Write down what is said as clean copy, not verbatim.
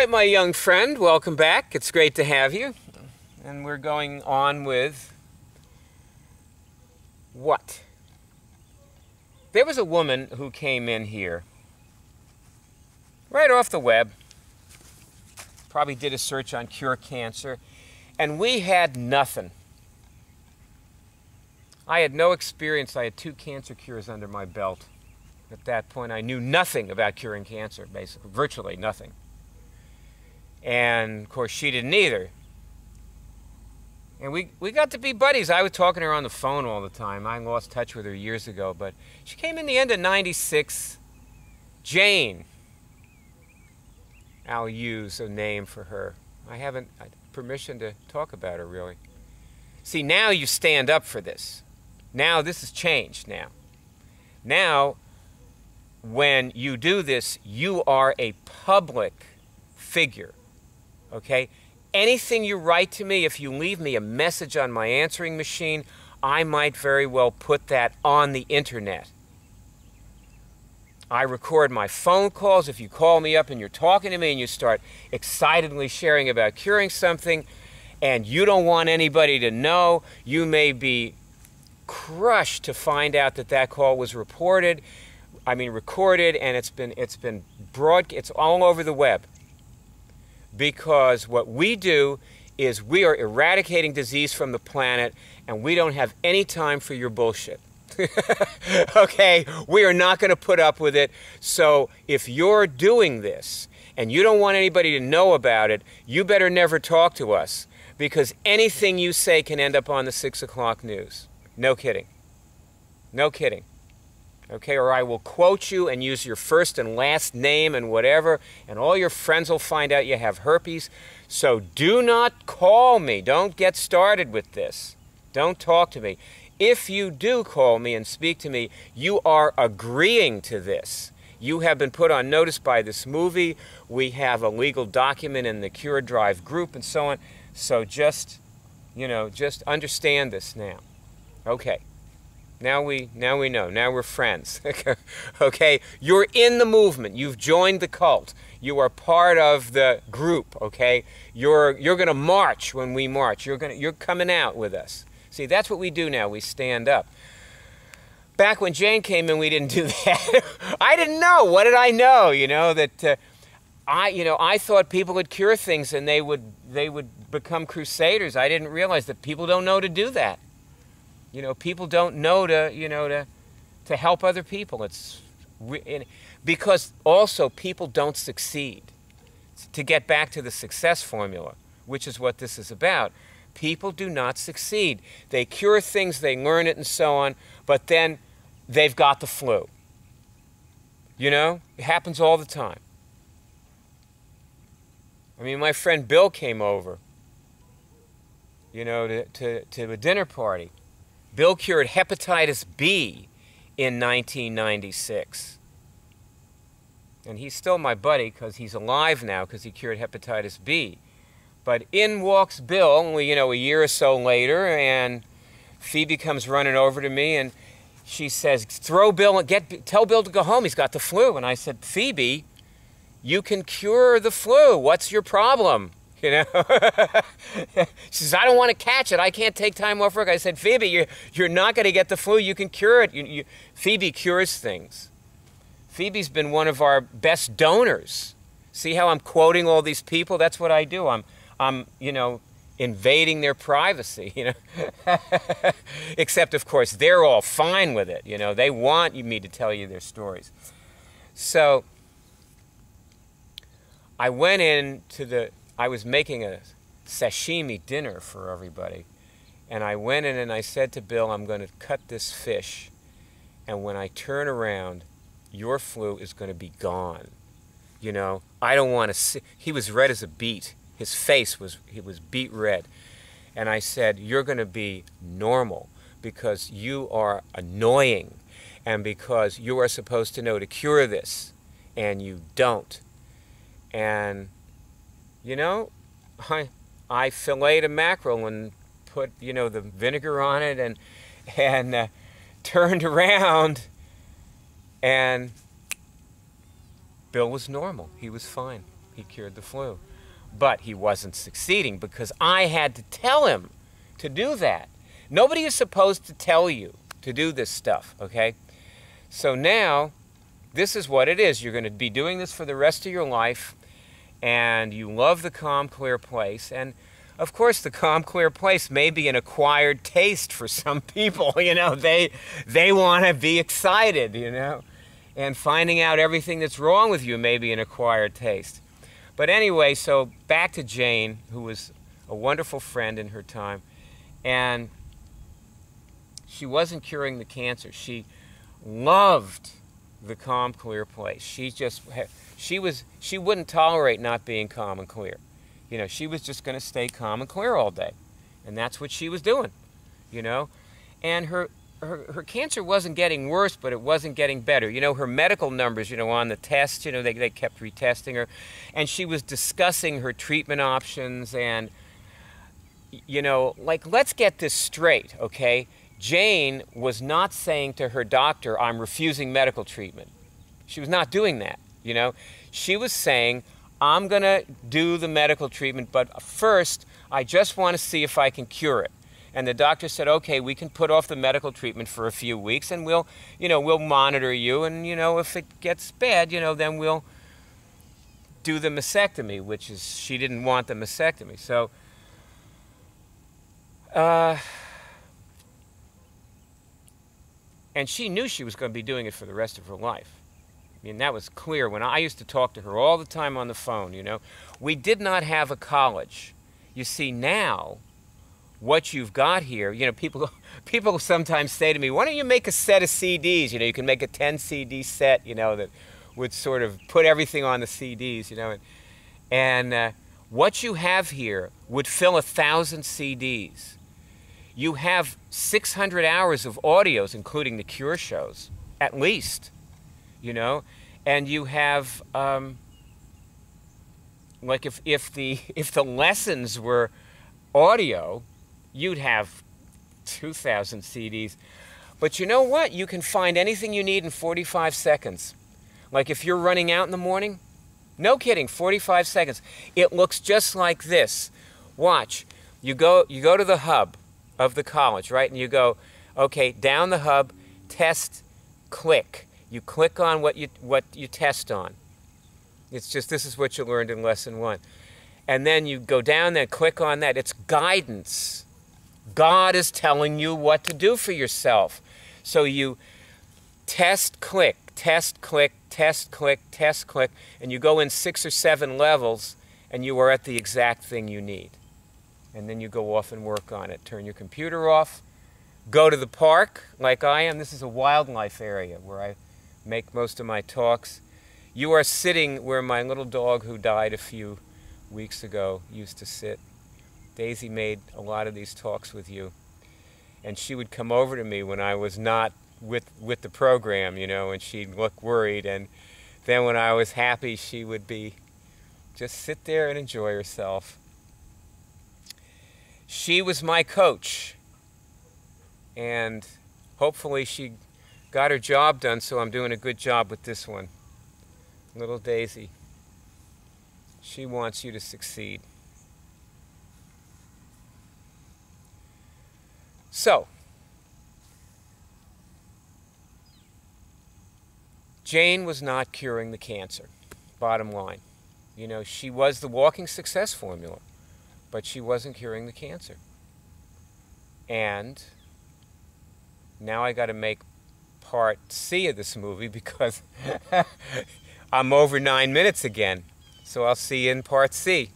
right, my young friend, welcome back. It's great to have you. And we're going on with what? There was a woman who came in here right off the web, probably did a search on cure cancer, and we had nothing. I had no experience. I had 2 cancer cures under my belt. At that point, I knew nothing about curing cancer, basically, virtually nothing. And, of course, she didn't either. And we got to be buddies. I was talking to her on the phone all the time. I lost touch with her years ago, but she came in the end of '96. Jane. I'll use a name for her. I haven't had permission to talk about her, really. See, now you stand up for this. Now this has changed now. Now, when you do this, you are a public figure, okay? Anything you write to me, if you leave me a message on my answering machine, I might very well put that on the internet. I record my phone calls. If you call me up and you're talking to me and you start excitedly sharing about curing something and you don't want anybody to know, you may be crushed to find out that that call was recorded, and it's been it's all over the web. Because what we do is we are eradicating disease from the planet, and we don't have any time for your bullshit. Okay? We are not going to put up with it. So if you're doing this and you don't want anybody to know about it, you better never talk to us, because anything you say can end up on the 6 o'clock news. No kidding. No kidding. Okay, or I will quote you and use your first and last name and whatever, and all your friends will find out you have herpes. So do not call me. Don't get started with this. Don't talk to me. If you do call me and speak to me, you are agreeing to this. You have been put on notice by this movie. We have a legal document in the Cure Drive group and so on. So just, just understand this now. Okay. Now we know. Now we're friends. Okay? You're in the movement. You've joined the cult. You are part of the group, okay? You're going to march when we march. You're coming out with us. See, that's what we do now. We stand up. Back when Jane came in, we didn't do that. I didn't know. What did I know? I thought people would cure things and they would become crusaders. I didn't realize that people don't know to do that. People don't know to help other people. Because also people don't succeed. To get back to the success formula, which is what this is about, people do not succeed. They cure things, they learn it and so on, but then they've got the flu. It happens all the time. I mean, my friend Bill came over, to a dinner party. Bill cured hepatitis B in 1996. And he's still my buddy because he's alive now because he cured hepatitis B. But in walks Bill, a year or so later, and Phoebe comes running over to me and she says, tell Bill to go home, he's got the flu. And I said, Phoebe, you can cure the flu. What's your problem? She says, I don't want to catch it. I can't take time off work. I said, Phoebe, you're not going to get the flu. You can cure it. Phoebe cures things. Phoebe's been one of our best donors. See how I'm quoting all these people? That's what I do. I'm invading their privacy, Except, of course, they're all fine with it. They want me to tell you their stories. So I went I was making a sashimi dinner for everybody. And I went in and I said to Bill, I'm going to cut this fish. And when I turn around, your flu is going to be gone. I don't want to see. He was red as a beet. His face was beet red. And I said, you're going to be normal because you are annoying and because you are supposed to know to cure this. And you don't. And I filleted a mackerel and put, the vinegar on it and turned around, and Bill was normal. He was fine. He cured the flu. But he wasn't succeeding because I had to tell him to do that. Nobody is supposed to tell you to do this stuff, okay? So now, this is what it is. You're going to be doing this for the rest of your life, and you love the calm, clear place. And, of course, the calm, clear place may be an acquired taste for some people. You know, they want to be excited, you know. And finding out everything that's wrong with you may be an acquired taste. But anyway, so back to Jane, who was a wonderful friend in her time. And she wasn't curing the cancer. She loved the calm, clear place. She wouldn't tolerate not being calm and clear. You know, she was just going to stay calm and clear all day. And that's what she was doing, you know. And her cancer wasn't getting worse, but it wasn't getting better. You know, her medical numbers, you know, on the test, you know, they kept retesting her. And she was discussing her treatment options and, you know, like, let's get this straight, okay? Jane was not saying to her doctor, I'm refusing medical treatment. She was not doing that, you know. She was saying, I'm going to do the medical treatment, but first, I just want to see if I can cure it. And the doctor said, okay, we can put off the medical treatment for a few weeks, and we'll monitor you, and, you know, if it gets bad, you know, then we'll do the mastectomy, which is, she didn't want the mastectomy. So, and she knew she was going to be doing it for the rest of her life. I mean, that was clear. When I used to talk to her all the time on the phone, you know. We did not have a college. You see, now, what you've got here, you know, people sometimes say to me, why don't you make a set of CDs? You know, you can make a 10 CD set, you know, that would sort of put everything on the CDs, you know. And what you have here would fill 1,000 CDs. You have 600 hours of audios, including the cure shows, at least, you know. And you have, like, if the lessons were audio, you'd have 2,000 CDs. But you know what? You can find anything you need in 45 seconds. Like if you're running out in the morning, no kidding, 45 seconds. It looks just like this. Watch. You go to the hub of the college, right? And you go, okay, down the hub, test, click. You click on what you test on. It's just, this is what you learned in lesson 1. And then you go down there, click on that. It's guidance. God is telling you what to do for yourself. So you test, click, test, click, test, click, test, click, and you go in 6 or 7 levels, and you are at the exact thing you need. And then you go off and work on it. Turn your computer off. Go to the park, like I am. This is a wildlife area where I make most of my talks. You are sitting where my little dog who died a few weeks ago used to sit. Daisy made a lot of these talks with you. And she would come over to me when I was not with the program, you know, and she'd look worried. And then when I was happy, she would just sit there and enjoy herself. She was my coach. And hopefully she got her job done, so I'm doing a good job with this one. Little Daisy. She wants you to succeed. So, Jane was not curing the cancer, bottom line. You know, she was the walking success formula, but she wasn't curing the cancer. And now I got to make part C of this movie because I'm over 9 minutes again. So I'll see you in part C.